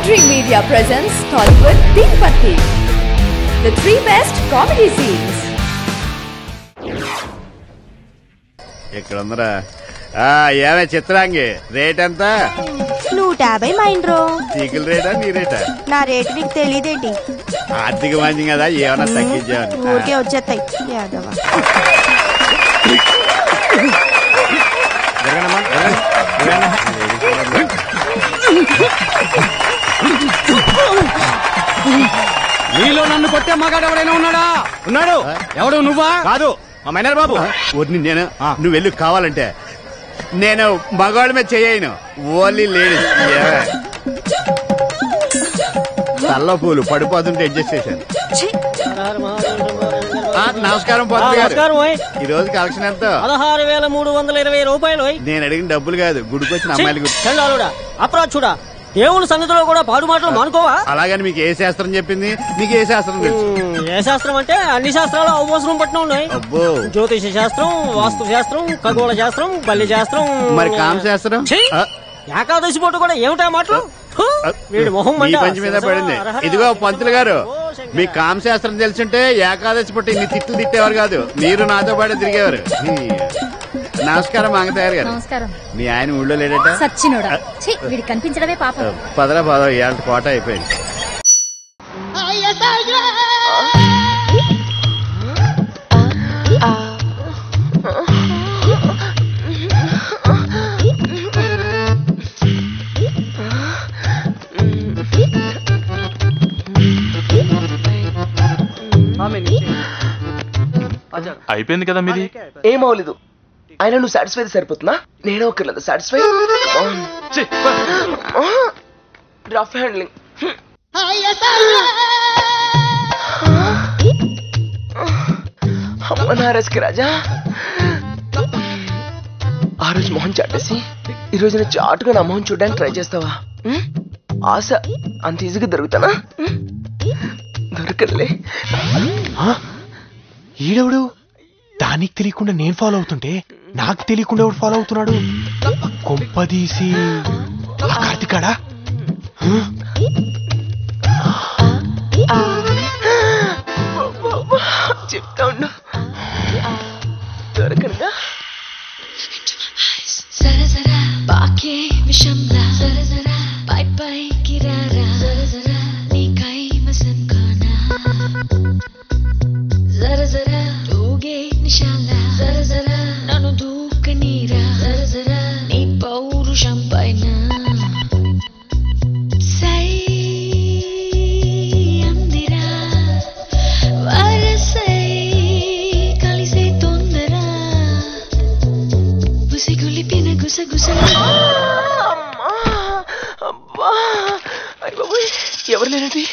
Dream Media presents Tollywood Deepati, the 3 best comedy scenes. ఎక్కడుందరా? ఏమే Chitrangi, rate ఎంత? 150 మైండ్రో. చీకుల రేటా నీ రేటా? నా రేటు నీకు తెలియదేంటి? ఆర్థిక మంచి కదా, ఏమన్నా తగ్గించావని. ఊరికే వచ్చేస్తాయి యాదవా. నీలో నన్ను కొట్టే మగాడు ఎవడైనా ఉన్నాడా? ఉన్నాడు. ఎవడు? నువ్వా? కాదు, మా మైనర్ బాబు. వద్దు, నేను నువ్వు వెళ్ళి కావాలంటే నేను మగవాళ్ళ మీద చేయను, ఓన్లీ లేడీస్. తల్ల పూలు పడిపోతుంటే అడ్జస్ట్ చేశాను. నమస్కారం పంతులు గారు. ఈ రోజు కలెక్షన్ ఎంత? 16,320 రూపాయలు. నేను అడిగిన డబ్బులు కాదు, గుడికొచ్చిన అమ్మాయిల గురించి. అప్రాచుడా, దేవుని సన్నిధిలో కూడా పాడు మాటలు మానుకోవా? అలాగని మీకు ఏ శాస్త్రం చెప్పింది? మీకు ఏ శాస్త్రం తెలుసు? ఏ శాస్త్రం అంటే అన్ని శాస్త్రాలు అవసరం పట్టిన ఉన్నాయి. అబ్బో, జ్యోతిష శాస్త్రం, వాస్తు శాస్త్రం, ఖగోళ శాస్త్రం, బల్లి శాస్త్రం, మరి కామ శాస్త్రం. ఏకాదశి పూట కూడా ఏమిటా మాటలు? వీడి మొహం మీ పంచి మీద పడింది. ఇదిగో పంతులు గారు, మీ కామ శాస్త్రం తెలుసుంటే ఏకాదశి పుట్టి ఇన్ని తిట్లు తిట్టేవారు కాదు, మీరు నాతో పాటు తిరిగేవారు. నమస్కారం మంగతయ్య గారు. నమస్కారం. మీ ఆయన ఊళ్ళో లేడట? సచ్చినోడా, వీడికి కనిపించడమే పాపం. పదరా పద, ఇవాళ కోట అయిపోయింది. అయిపోయింది కదా మీది. ఏమవలేదు, ఆయన నువ్వు సాటిస్ఫై సరిపోతున్నా, నేనే ఒకర్లేదు సాటిస్ఫై. Rough handling. అమ్మ నారస్కి రాజా, ఆ రోజు మొహం చాటేసి ఈ రోజు నేను చాటుగా నా మొహం చూడడానికి ట్రై చేస్తావా? ఆశ అంత ఈజీగా దొరుకుతానా? దొరకలే. ఈడెవడు? దానికి తెలియకుండా నేను ఫాలో అవుతుంటే నాకు తెలియకుండా ఎవడు ఫాలో అవుతున్నాడు? కొంపదీసి కార్తికాడా? చెప్తా ఉండు, దొరకనుగా. ఎవరు లేనండి,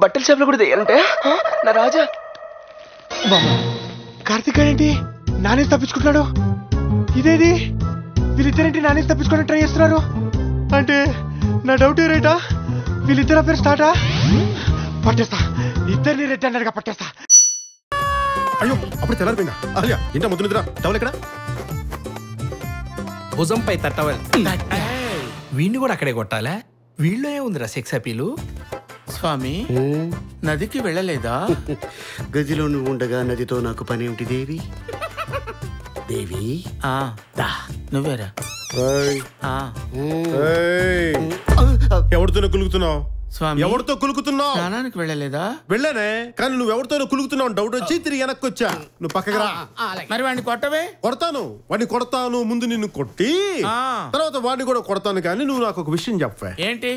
బట్టల షాప్లో కూడా తెయ్యాలంటే నా రాజా. కార్తిక్ ఏంటి నానే తప్పించుకుంటున్నాడు? ఇదేది, వీళ్ళిద్దరేంటి నానే తప్పించుకోవడానికి ట్రై చేస్తున్నారు? అంటే నా డౌట్ రేటా, వీళ్ళిద్దరు పేరు స్టార్టా? పట్టేస్తా, ఇద్దరిని రెడ్డి అన్నట్టుగా పట్టేస్తా. అయ్యో, అప్పుడు తెల్లారిపోయిందా? అయ్యా, ఇంత ముద్దు నిద్ర. టవల్ ఎక్కడ? భుజంపై తట్టవల్. వీణ్ణి కూడా అక్కడే కొట్టాలా? వీళ్ళు ఏముందిరా సెక్స్ అపీలు? స్వామి, నదికి వెళ్ళలేదా? గదిలో నువ్వు ఉండగా నదితో నాకు పని ఏమిటి దేవి? దేవి నువ్వేరా? ఎవరితోనో కులుకుతున్నావు స్వామి? ఎవరితో కులుకుతున్నావు? స్నానానికి వెళ్ళలేదా? వెళ్ళానే, కానీ నువ్వు ఎవరితోనో కులుకుతున్నావు డౌట్ వచ్చి తిరిగి వెనక్కి వచ్చా. నువ్వు పక్కకి రా. మరి వాడిని కొట్టవే? కొడతాను, వాడిని కొడతాను. ముందు నిన్ను కొట్టి తర్వాత వాడిని కూడా కొడతాను. కానీ నువ్వు నాకు ఒక విషయం చెప్పవే. ఏంటి?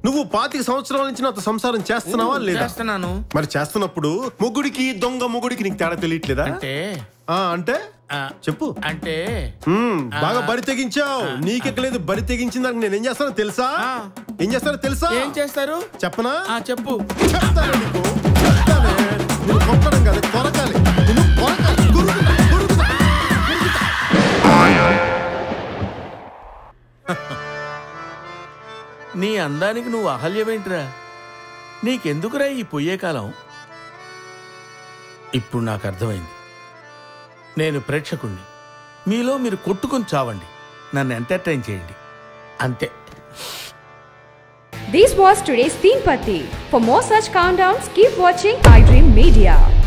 నువ్వు 25 సంవత్సరాల నుంచి నాతో సంసారం చేస్తున్నావా లేదా? చేస్తున్నాను. మరి చేస్తున్నప్పుడు మొగుడికి దొంగ మొగుడికి నీకు తేడా తెలియట్లేదా? అంటే చెప్పు. అంటే బాగా బరి తెగించావు. నీకెక్కలేదు, బరి తెగించిన దానికి నేను ఏం చేస్తానో తెలుసా? ఏం చేస్తానో తెలుసా? ఏం చేస్తారు చెప్పనా? చెప్పు. చెప్తాను నీకు, చెప్తానే. నువ్వు కొట్టడం కాదు, కొరకాలి. నువ్వు కొరకాలి. నీ అందానికి నువ్వు అహల్యమేంట్రా? నీకెందుకురా ఈ పొయ్యే కాలం? ఇప్పుడు నాకు అర్థమైంది. నేను ప్రేక్షకుణ్ణి. మీలో మీరు కొట్టుకొని చావండి, నన్ను ఎంటర్టైన్ చేయండి, అంతే. This was today's Teen Patti. For more such countdowns, keep watching iDream Media.